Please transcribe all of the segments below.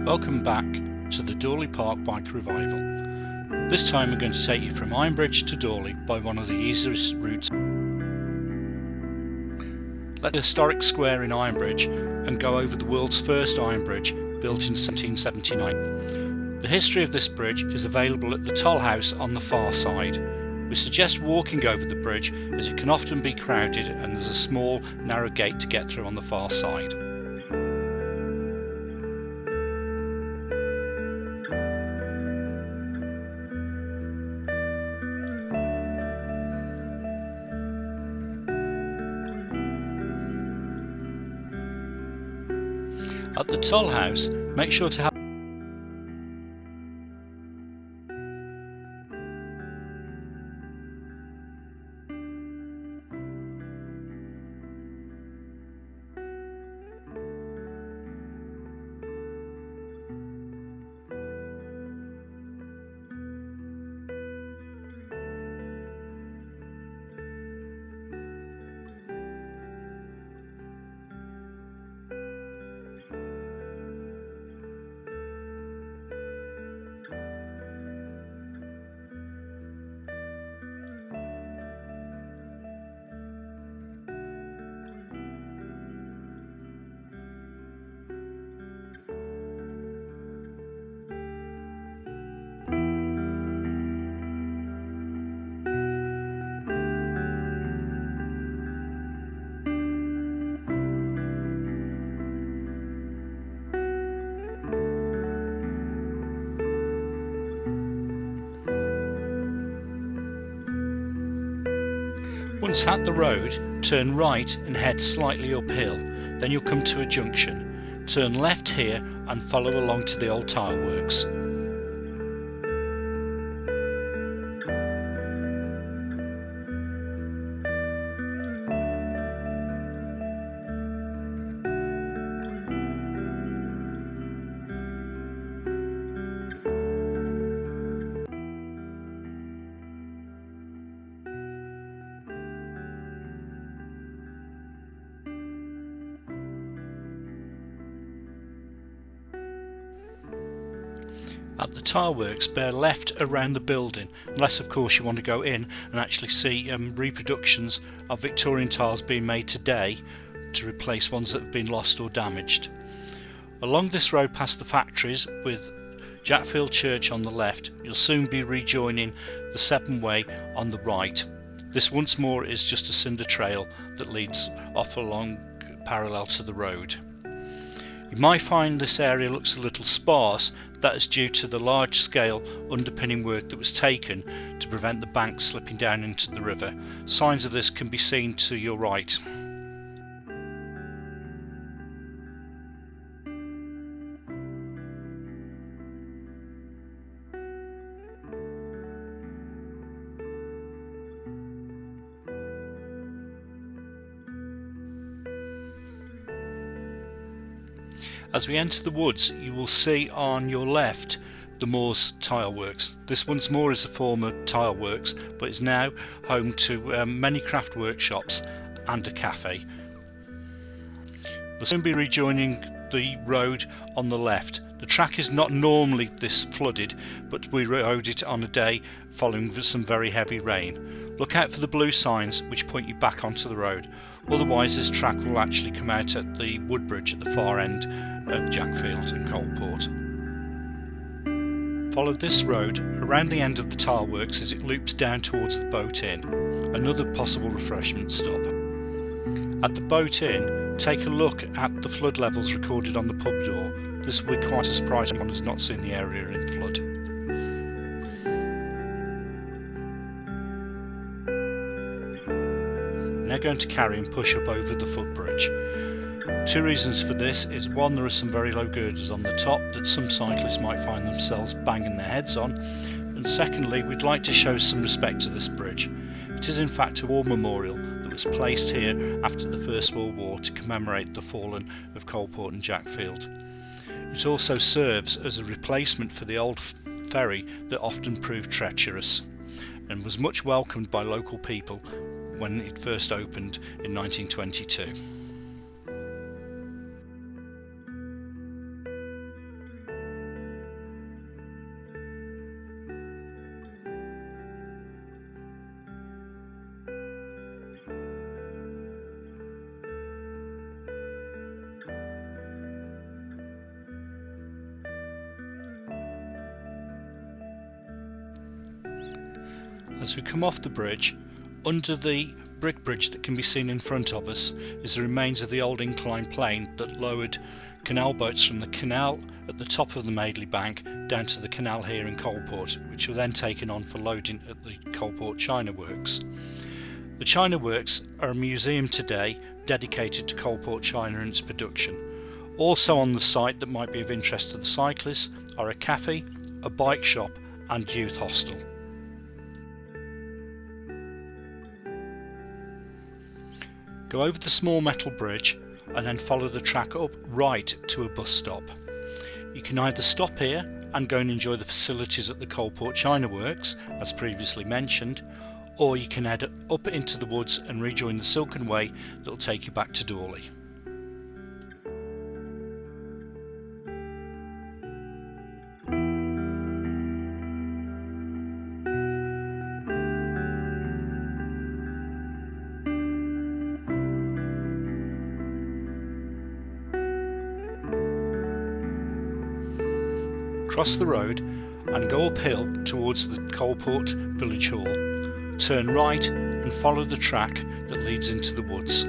Welcome back to the Dawley Park Bike Revival. This time we're going to take you from Ironbridge to Dawley by one of the easiest routes. Let the historic square in Ironbridge and go over the world's first iron bridge, built in 1779. The history of this bridge is available at the toll house on the far side. We suggest walking over the bridge as it can often be crowded and there's a small narrow gate to get through on the far side. At the toll house, make sure to have Once at the road, turn right and head slightly uphill, then you'll come to a junction. Turn left here and follow along to the old tile works. At the tile works, bear left around the building, unless of course you want to go in and actually see reproductions of Victorian tiles being made today to replace ones that have been lost or damaged. Along this road past the factories with Jackfield Church on the left, you'll soon be rejoining the Seven Way on the right. This once more is just a cinder trail that leads off along parallel to the road. You might find this area looks a little sparse. That is due to the large scale underpinning work that was taken to prevent the bank slipping down into the river. Signs of this can be seen to your right. As we enter the woods, you will see on your left the Moors Tile Works. This once more is a former tile works, but is now home to many craft workshops and a cafe. We'll soon be rejoining the road on the left. The track is not normally this flooded, but we rode it on a day following some very heavy rain. Look out for the blue signs which point you back onto the road, otherwise this track will actually come out at the woodbridge at the far end of Jackfield and Coalport. Follow this road around the end of the tile works as it loops down towards the Boat Inn, another possible refreshment stop. At the Boat Inn, take a look at the flood levels recorded on the pub door. This will be quite a surprise to anyone who's not seen the area in flood. Now going to carry and push up over the footbridge. Two reasons for this is one, there are some very low girders on the top that some cyclists might find themselves banging their heads on, and secondly we'd like to show some respect to this bridge. It is in fact a war memorial that was placed here after the First World War to commemorate the fallen of Coalport and Jackfield. It also serves as a replacement for the old ferry that often proved treacherous and was much welcomed by local people when it first opened in 1922. As we come off the bridge, under the brick bridge that can be seen in front of us is the remains of the old inclined plane that lowered canal boats from the canal at the top of the Madeley Bank down to the canal here in Coalport, which were then taken on for loading at the Coalport China Works. The China Works are a museum today dedicated to Coalport China and its production. Also on the site that might be of interest to the cyclists are a cafe, a bike shop and youth hostel. Go over the small metal bridge and then follow the track up right to a bus stop. You can either stop here and go and enjoy the facilities at the Coalport China Works, as previously mentioned, or you can head up into the woods and rejoin the Silken Way that will take you back to Dawley. Cross the road and go uphill towards the Coalport Village Hall, turn right and follow the track that leads into the woods.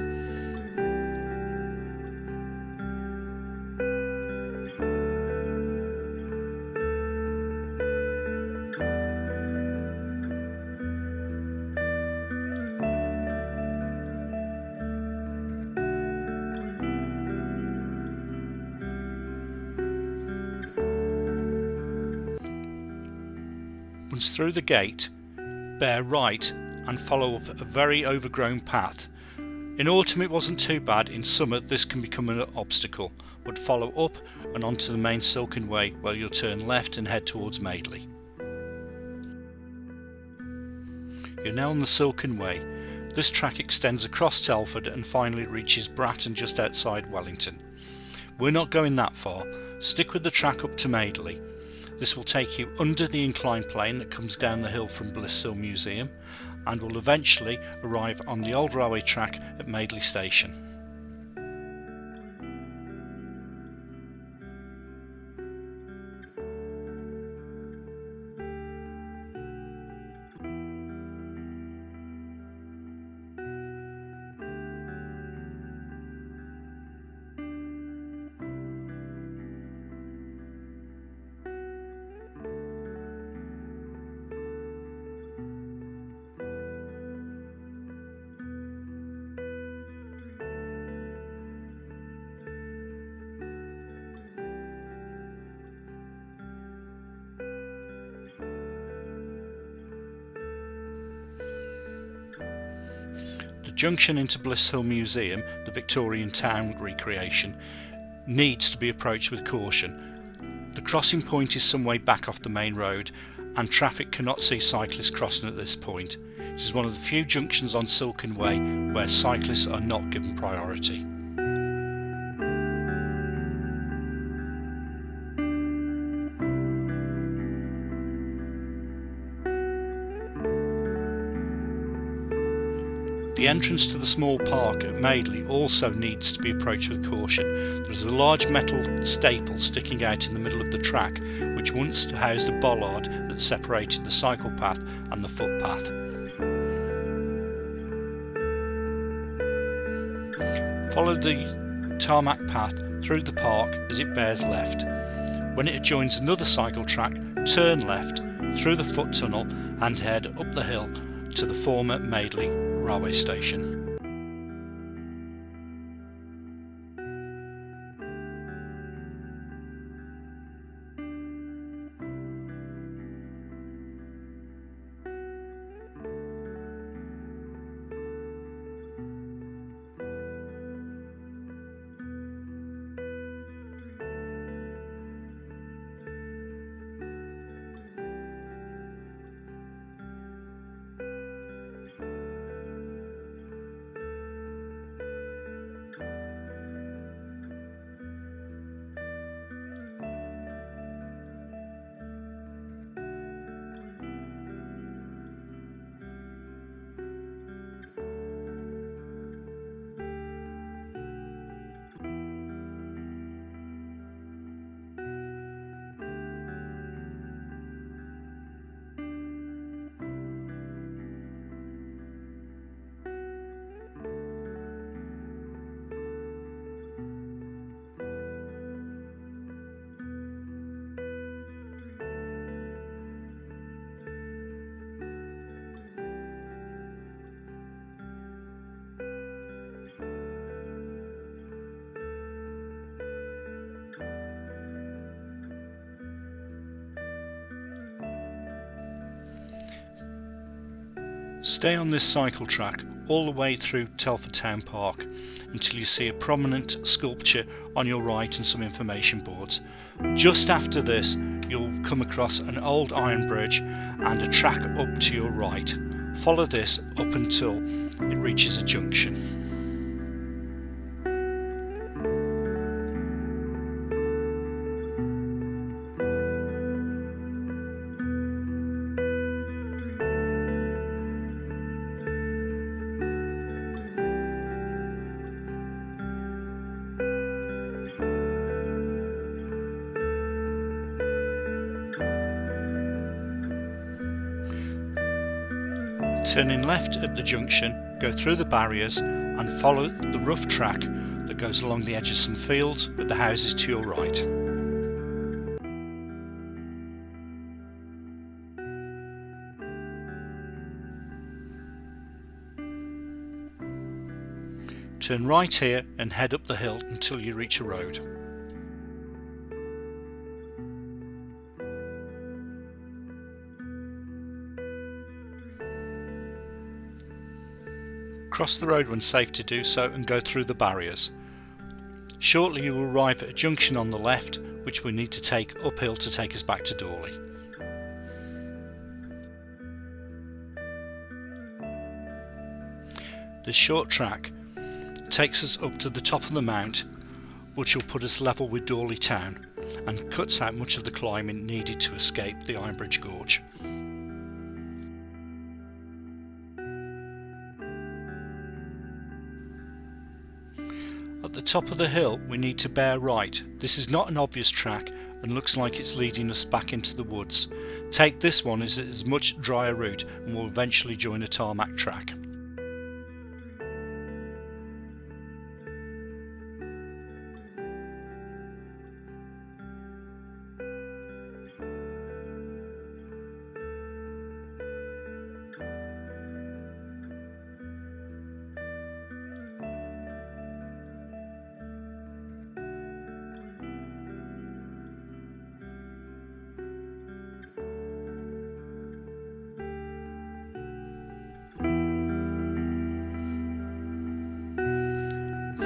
Once through the gate, bear right and follow up a very overgrown path. In autumn it wasn't too bad, in summer this can become an obstacle, but follow up and onto the main Silken Way where you'll turn left and head towards Madeley. You're now on the Silken Way. This track extends across Telford and finally reaches Bratton just outside Wellington. We're not going that far, stick with the track up to Madeley. This will take you under the inclined plane that comes down the hill from Bliss Hill Museum and will eventually arrive on the old railway track at Madeley Station. The junction into Bliss Hill Museum, the Victorian town recreation, needs to be approached with caution. The crossing point is some way back off the main road and traffic cannot see cyclists crossing at this point. It is one of the few junctions on Silken Way where cyclists are not given priority. The entrance to the small park at Madeley also needs to be approached with caution. There is a large metal staple sticking out in the middle of the track, which once housed a bollard that separated the cycle path and the footpath. Follow the tarmac path through the park as it bears left. When it adjoins another cycle track, turn left through the foot tunnel and head up the hill to the former Madeley railway station. Stay on this cycle track all the way through Telford Town Park until you see a prominent sculpture on your right and some information boards. Just after this you'll come across an old iron bridge and a track up to your right. Follow this up until it reaches a junction. Turning left at the junction, go through the barriers and follow the rough track that goes along the edge of some fields with the houses to your right. Turn right here and head up the hill until you reach a road. Cross the road when safe to do so and go through the barriers. Shortly you will arrive at a junction on the left which we need to take uphill to take us back to Dawley. This short track takes us up to the top of the mount which will put us level with Dawley town and cuts out much of the climbing needed to escape the Ironbridge gorge. At the top of the hill we need to bear right. This is not an obvious track and looks like it's leading us back into the woods. Take this one as it is a much drier route and will eventually join a tarmac track.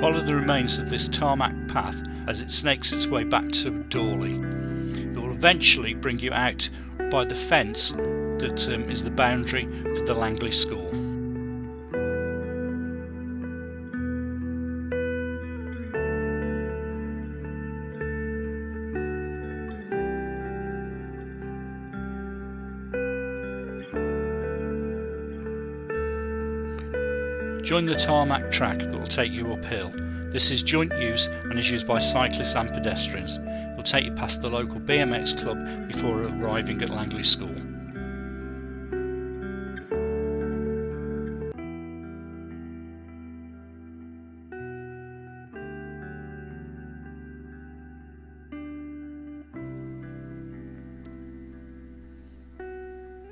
Follow the remains of this tarmac path as it snakes its way back to Dawley. It will eventually bring you out by the fence that is the boundary for the Langley School. Join the tarmac track that will take you uphill. This is joint use and is used by cyclists and pedestrians. It will take you past the local BMX club before arriving at Langley School.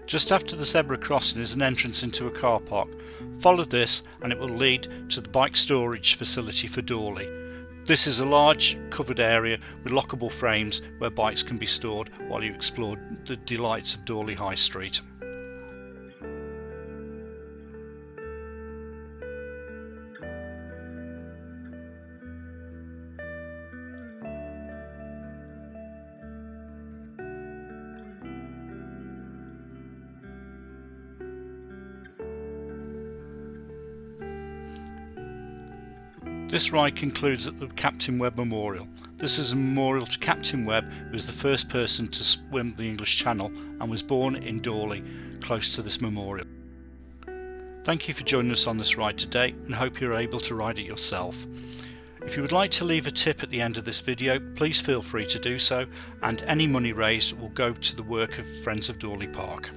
Just after the zebra crossing is an entrance into a car park. Follow this and it will lead to the bike storage facility for Dawley. This is a large covered area with lockable frames where bikes can be stored while you explore the delights of Dawley High Street. This ride concludes at the Captain Webb Memorial. This is a memorial to Captain Webb, who was the first person to swim the English Channel and was born in Dawley, close to this memorial. Thank you for joining us on this ride today and hope you're able to ride it yourself. If you would like to leave a tip at the end of this video, please feel free to do so, and any money raised will go to the work of Friends of Dawley Park.